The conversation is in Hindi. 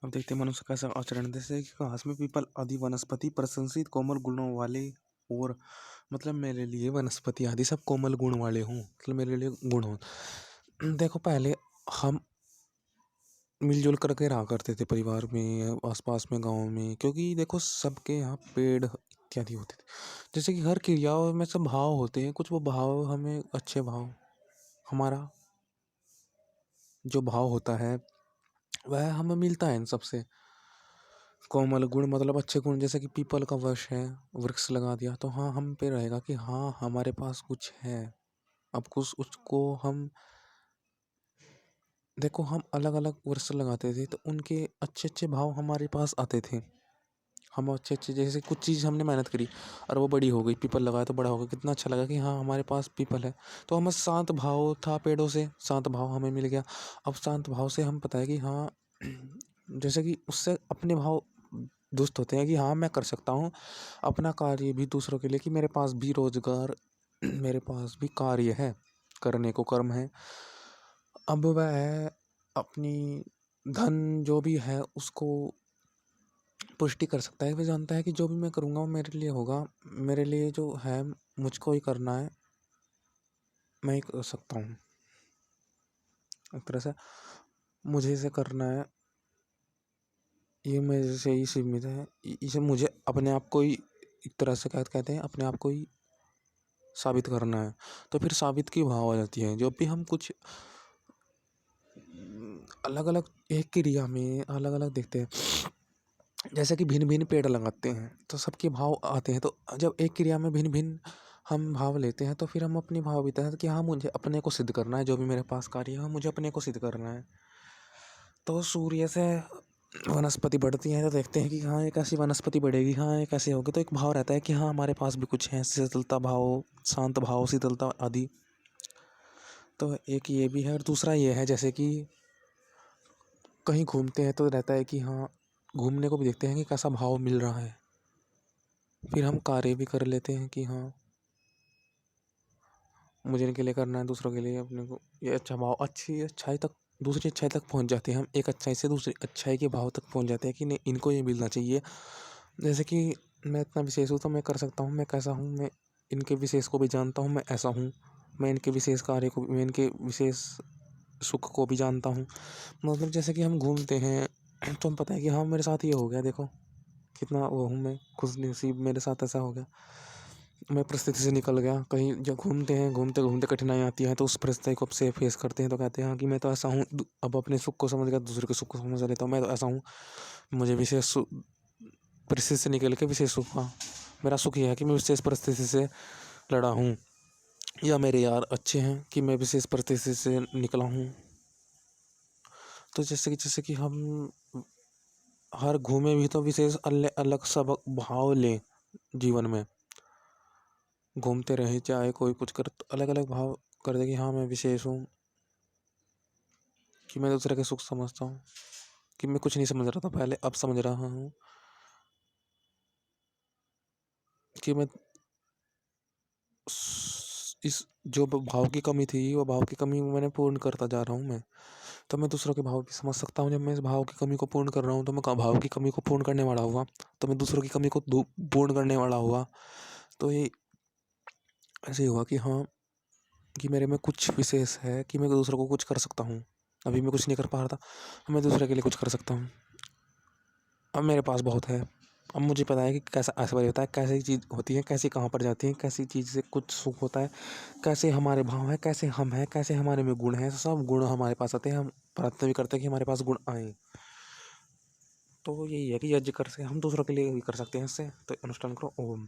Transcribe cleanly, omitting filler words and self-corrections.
अब देखते हैं मनुष्य का ऐसा आचरण, जैसे कि घास में पीपल आदि वनस्पति प्रशंसित कोमल गुणों वाले, और मतलब मेरे लिए वनस्पति आदि सब कोमल गुण वाले हों, मतलब मेरे लिए गुण हो। देखो पहले हम मिलजुल करके रहा करते थे परिवार में, आसपास में, गांव में, क्योंकि देखो सबके यहाँ पेड़ इत्यादि होते थे। जैसे कि हर क्रियाओं में सब भाव होते हैं, कुछ वो भाव हमें अच्छे भाव, हमारा जो भाव होता है वह हमें मिलता है इन सबसे। कोमल गुण मतलब अच्छे गुण, जैसे कि पीपल का वृक्ष है, वृक्ष लगा दिया तो हाँ हम पे रहेगा कि हाँ हमारे पास कुछ है। अब कुछ उसको हम देखो, हम अलग अलग वृक्ष लगाते थे तो उनके अच्छे अच्छे भाव हमारे पास आते थे। हम अच्छे अच्छे, जैसे कुछ चीज़ हमने मेहनत करी और वो बड़ी हो गई, पीपल लगाया तो बड़ा हो गया, कितना अच्छा लगा कि हाँ हमारे पास पीपल है। तो हमें शांत भाव था, पेड़ों से शांत भाव हमें मिल गया। अब शांत भाव से हम पता है कि हाँ जैसे कि उससे अपने भाव दुष्ट होते हैं कि हाँ मैं कर सकता हूँ अपना कार्य भी दूसरों के लिए, कि मेरे पास भी रोजगार मेरे पास भी कार्य है, करने को कर्म है। अब वह अपनी धन जो भी है उसको पुष्टि कर सकता है। वह जानता है कि जो भी मैं करूँगा वो मेरे लिए होगा, मेरे लिए जो है मुझको ही करना है, मैं ही कर सकता हूँ। एक तरह से मुझे इसे करना है, ये मेरे से ही सीमित है, इसे मुझे अपने आप को ही एक तरह से कहते हैं अपने आप को ही साबित करना है। तो फिर साबित की भाव आ जाती है। जो भी हम कुछ अलग अलग एक क्रिया में अलग अलग देखते हैं, जैसे कि भिन्न भिन्न पेड़ लगाते हैं तो सबके भाव आते हैं। तो जब एक क्रिया में भिन्न भिन्न हम भाव लेते हैं तो फिर हम अपने भाव बीते हैं कि हाँ मुझे अपने को सिद्ध करना है, जो भी मेरे पास कार्य है मुझे अपने को सिद्ध करना है। तो सूर्य से वनस्पति बढ़ती है तो देखते हैं कि हाँ एक ऐसी वनस्पति बढ़ेगी, हाँ एक ऐसी होगी, तो एक भाव रहता है कि हाँ हमारे पास भी कुछ है, शीतलता भाव, शांत भाव, शीतलता आदि। तो एक ये भी है और दूसरा ये है, जैसे कि कहीं घूमते हैं तो रहता है कि हाँ घूमने को भी देखते हैं कि कैसा भाव मिल रहा है, फिर हम कार्य भी कर लेते हैं कि हाँ मुझे इनके लिए करना है, दूसरों के लिए, अपने को ये अच्छा भाव, अच्छी अच्छाई तक, दूसरी अच्छाई तक पहुंच जाते हैं हम। एक अच्छाई से दूसरी अच्छाई के भाव तक पहुंच जाते हैं कि नहीं इनको ये मिलना चाहिए। जैसे कि मैं इतना विशेष हूँ तो मैं कर सकता हूँ, मैं कैसा हूँ, मैं इनके विशेष को भी जानता हूँ, मैं ऐसा हूँ, मैं इनके विशेष कार्य को, मैं इनके विशेष सुख को भी जानता हूँ। मतलब जैसे कि हम घूमते हैं तो हम पता है कि हाँ मेरे साथ ये हो गया, देखो कितना वो हूँ मैं खुश नसीब, मेरे साथ ऐसा हो गया, मैं परिस्थिति से निकल गया। कहीं जब घूमते हैं, घूमते घूमते कठिनाई आती है तो उस परिस्थिति को से फेस करते हैं तो कहते हैं हाँ कि मैं तो ऐसा हूँ। अब अपने सुख को समझ गया, दूसरे के सुख को समझ लेता हूँ, मैं तो ऐसा हूँ, मुझे विशेष परिस्थिति से निकल के विशेष सुख हुआ। मेरा सुख यह है कि मैं विशेष परिस्थिति से लड़ा हूँ, या मेरे यार अच्छे हैं कि मैं विशेष परिस्थिति से निकला हूँ। तो जैसे कि हम हर घूमे भी तो विशेष अलग अलग सब भाव लें जीवन में, घूमते रहे चाहे कोई कुछ कर, तो अलग अलग भाव कर दे कि हाँ मैं विशेष हूँ, कि मैं दूसरे के सुख समझता हूँ, कि मैं कुछ नहीं समझ रहा था पहले अब समझ रहा हूँ, कि मैं इस जो भाव की कमी थी वो भाव की कमी मैंने पूर्ण करता जा रहा हूँ मैं। तो मैं दूसरों के भाव भी समझ सकता हूँ, जब मैं इस भाव की कमी को पूर्ण कर रहा हूँ तो मैं भाव की कमी को पूर्ण करने वाला हुआ, तो मैं दूसरों की कमी को पूर्ण करने वाला हुआ। तो ये ऐसे ही हुआ कि हाँ कि मेरे में कुछ विशेष है कि मैं दूसरों को कुछ कर सकता हूँ। अभी मैं कुछ नहीं कर पा रहा था, मैं दूसरे के लिए कुछ कर सकता हूँ। अब मेरे पास बहुत है, अब मुझे पता है कि कैसा ऐश्वर्य होता है, कैसी चीज़ होती है, कैसी कहाँ पर जाती है, कैसी चीज़ से कुछ सुख होता है, कैसे हमारे भाव हैं, कैसे हम हैं, कैसे हमारे में गुण हैं। सब गुण हमारे पास आते हैं, हम प्रार्थना भी करते हैं कि हमारे पास गुण आए। तो यही है कि यज्ञ कर से हम दूसरों के लिए भी कर सकते हैं इससे। तो अनुष्ठान करो। ओम।